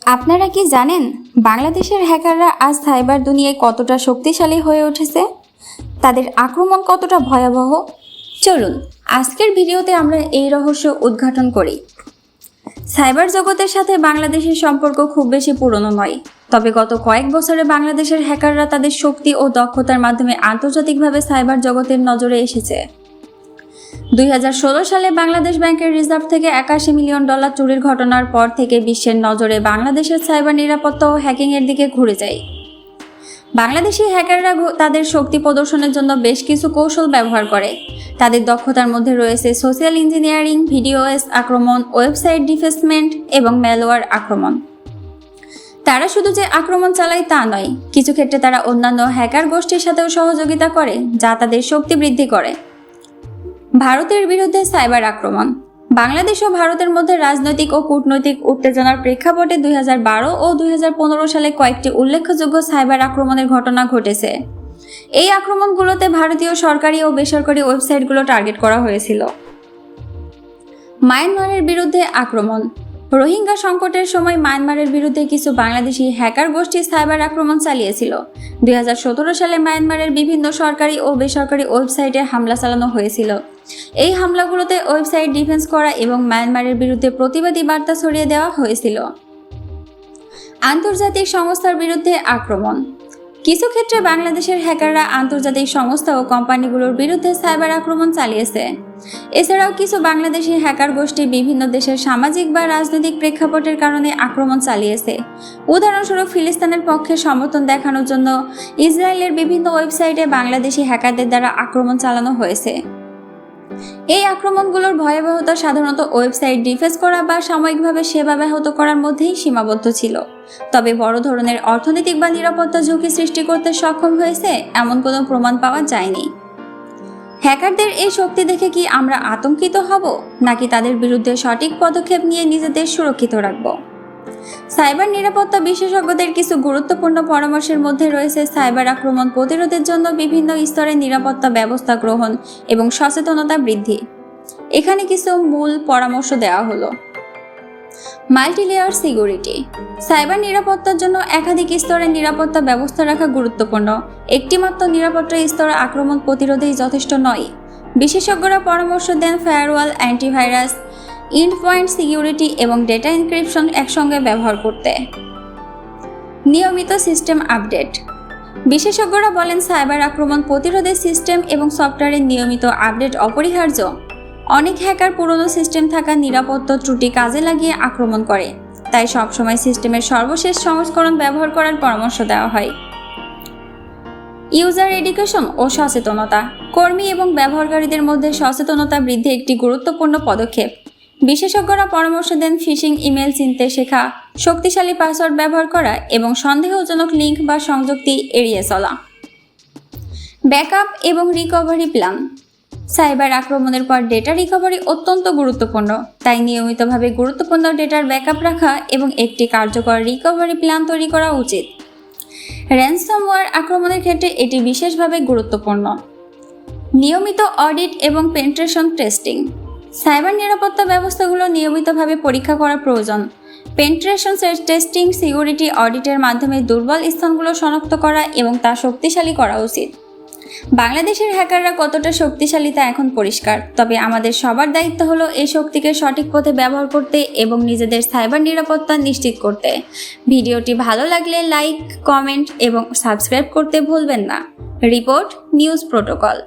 আপনারা কি জানেন বাংলাদেশের হ্যাকাররা আজ সাইবার দুনিয়ায় কতটা শক্তিশালী হয়ে উঠেছে? তাদের আক্রমণ কতটা ভয়াবহ? চলুন আজকের ভিডিওতে আমরা এই রহস্য উদ্ঘাটন করি। সাইবার জগতের সাথে বাংলাদেশের সম্পর্ক খুব বেশি পুরনো নয়, তবে গত কয়েক বছরে বাংলাদেশের হ্যাকাররা তাদের শক্তি ও দক্ষতার মাধ্যমে আন্তর্জাতিকভাবে সাইবার জগতের নজরে এসেছে। 2016 সালে বাংলাদেশ ব্যাংকের রিজার্ভ থেকে $81 মিলিয়ন চুরির ঘটনার পর থেকে বিশ্বের নজরে বাংলাদেশের সাইবার নিরাপত্তা ও হ্যাকিংয়ের দিকে ঘুরে যায়। বাংলাদেশি হ্যাকাররা তাদের শক্তি প্রদর্শনের জন্য বেশ কিছু কৌশল ব্যবহার করে। তাদের দক্ষতার মধ্যে রয়েছে সোশ্যাল ইঞ্জিনিয়ারিং, ভিডিওএস আক্রমণ, ওয়েবসাইট ডিফেসমেন্ট এবং ম্যালওয়্যার আক্রমণ। তারা শুধু যে আক্রমণ চালায় তা নয়, কিছু ক্ষেত্রে তারা অন্যান্য হ্যাকার গোষ্ঠীর সাথেও সহযোগিতা করে, যা তাদের শক্তি বৃদ্ধি করে। ভারতের বিরুদ্ধে সাইবার আক্রমণ। বাংলাদেশ ও ভারতের মধ্যে রাজনৈতিক ও কূটনৈতিক উত্তেজনার প্রেক্ষাপটে 2012 ও 2015 সালে কয়েকটি উল্লেখযোগ্য সাইবার আক্রমণের ঘটনা ঘটেছে। এই আক্রমণগুলোতে ভারতীয় সরকারি ও বেসরকারি ওয়েবসাইটগুলো টার্গেট করা হয়েছিল। মায়ানমারের বিরুদ্ধে আক্রমণ। রোহিঙ্গা সংকটের সময় মায়ানমারের বিরুদ্ধে কিছু বাংলাদেশি হ্যাকার গোষ্ঠী সাইবার আক্রমণ চালিয়েছিল। 2017 সালে মায়ানমারের বিভিন্ন সরকারি ও বেসরকারি ওয়েবসাইটে হামলা চালানো হয়েছিল। এই হামলাগুলোতে ওয়েবসাইট ডিফেন্স করা এবং মায়ানমারের বিরুদ্ধে প্রতিবাদী বার্তা ছড়িয়ে দেওয়া হয়েছিল। আন্তর্জাতিক সংস্থার বিরুদ্ধে আক্রমণ। কিছু ক্ষেত্রে বাংলাদেশের হ্যাকাররা আন্তর্জাতিক সংস্থা ও কোম্পানিগুলোর বিরুদ্ধে সাইবার আক্রমণ চালিয়েছে। এছাড়াও কিছু বাংলাদেশি হ্যাকার গোষ্ঠী বিভিন্ন দেশের সামাজিক বা রাজনৈতিক প্রেক্ষাপটের কারণে আক্রমণ চালিয়েছে। উদাহরণস্বরূপ, ফিলিস্তিনের পক্ষে সমর্থন দেখানোর জন্য ইসরায়েলের বিভিন্ন ওয়েবসাইটে বাংলাদেশি হ্যাকারদের দ্বারা আক্রমণ চালানো হয়েছে। এই আক্রমণগুলোর ভয়াবহতা সাধারণত ওয়েবসাইট ডিফেন্স করা বা সাময়িকভাবে সেবা ব্যাহত করার মধ্যেই সীমাবদ্ধ ছিল, তবে বড় ধরনের অর্থনৈতিক বা নিরাপত্তা ঝুঁকি সৃষ্টি করতে সক্ষম হয়েছে এমন কোনো প্রমাণ পাওয়া যায়নি। হ্যাকারদের এই শক্তি দেখে কি আমরা আতঙ্কিত হব, নাকি তাদের বিরুদ্ধে সঠিক পদক্ষেপ নিয়ে নিজেদের সুরক্ষিত রাখব? সাইবার নিরাপত্তা বিশেষজ্ঞদের কিছু গুরুত্বপূর্ণ পরামর্শের মধ্যে রয়েছে সাইবার আক্রমণ প্রতিরোধের জন্য বিভিন্ন স্তরে নিরাপত্তা ব্যবস্থা গ্রহণ এবং সচেতনতা বৃদ্ধি। এখানে কিছু মূল পরামর্শ দেওয়া হলো। Multilayer security. সাইবার নিরাপত্তার জন্য একাধিক স্তরের নিরাপত্তা ব্যবস্থা রাখা গুরুত্বপূর্ণ। একটিমাত্র নিরাপত্তা স্তর আক্রমণ প্রতিরোধেই যথেষ্ট নয়। বিশেষজ্ঞরা পরামর্শ দেন firewall, antivirus, end point security এবং ডেটা এনক্রিপশন একসঙ্গে ব্যবহার করতে। নিয়মিত সিস্টেম আপডেট। বিশেষজ্ঞরা বলেন সাইবার আক্রমণ প্রতিরোধে সিস্টেম এবং সফটওয়্যারের নিয়মিত আপডেট অপরিহার্য। অনেক হ্যাকার পুরনো সিস্টেম থাকা নিরাপত্তা ত্রুটি কাজে লাগিয়ে আক্রমণ করে, তাই সবসময় সিস্টেমের সর্বশেষ সংস্করণ ব্যবহার করার পরামর্শ দেওয়া হয়। ইউজার এডুকেশন ও সচেতনতা। কর্মী এবং ব্যবহারকারীদের মধ্যে সচেতনতা বৃদ্ধি একটি গুরুত্বপূর্ণ পদক্ষেপ। বিশেষজ্ঞরা পরামর্শ দেন ফিশিং ইমেল চিনতে শেখা, শক্তিশালী পাসওয়ার্ড ব্যবহার করা এবং সন্দেহজনক লিঙ্ক বা সংযুক্তি এড়িয়ে চলা। ব্যাকআপ এবং রিকভারি প্ল্যান। সাইবার আক্রমণের পর ডেটা রিকভারি অত্যন্ত গুরুত্বপূর্ণ, তাই নিয়মিতভাবে গুরুত্বপূর্ণ ডেটার ব্যাকআপ রাখা এবং একটি কার্যকর রিকভারি প্ল্যান তৈরি করা উচিত। র্যানসমওয়্যার আক্রমণের ক্ষেত্রে এটি বিশেষভাবে গুরুত্বপূর্ণ। নিয়মিত অডিট এবং পেনিট্রেশন টেস্টিং। সাইবার নিরাপত্তা ব্যবস্থাগুলো নিয়মিতভাবে পরীক্ষা করা প্রয়োজন। পেনিট্রেশন টেস্টিং, সিকিউরিটি অডিটের মাধ্যমে দুর্বল স্থানগুলো শনাক্ত করা এবং তা শক্তিশালী করা উচিত। বাংলাদেশের হ্যাকাররা কতটা শক্তিশালী তা এখন পরিষ্কার, তবে আমাদের সবার দায়িত্ব হলো এই শক্তিকে সঠিক পথে ব্যবহার করতে এবং নিজেদের সাইবার নিরাপত্তা নিশ্চিত করতে। ভিডিওটি ভালো লাগলে লাইক, কমেন্ট এবং সাবস্ক্রাইব করতে ভুলবেন না। Report news protocol.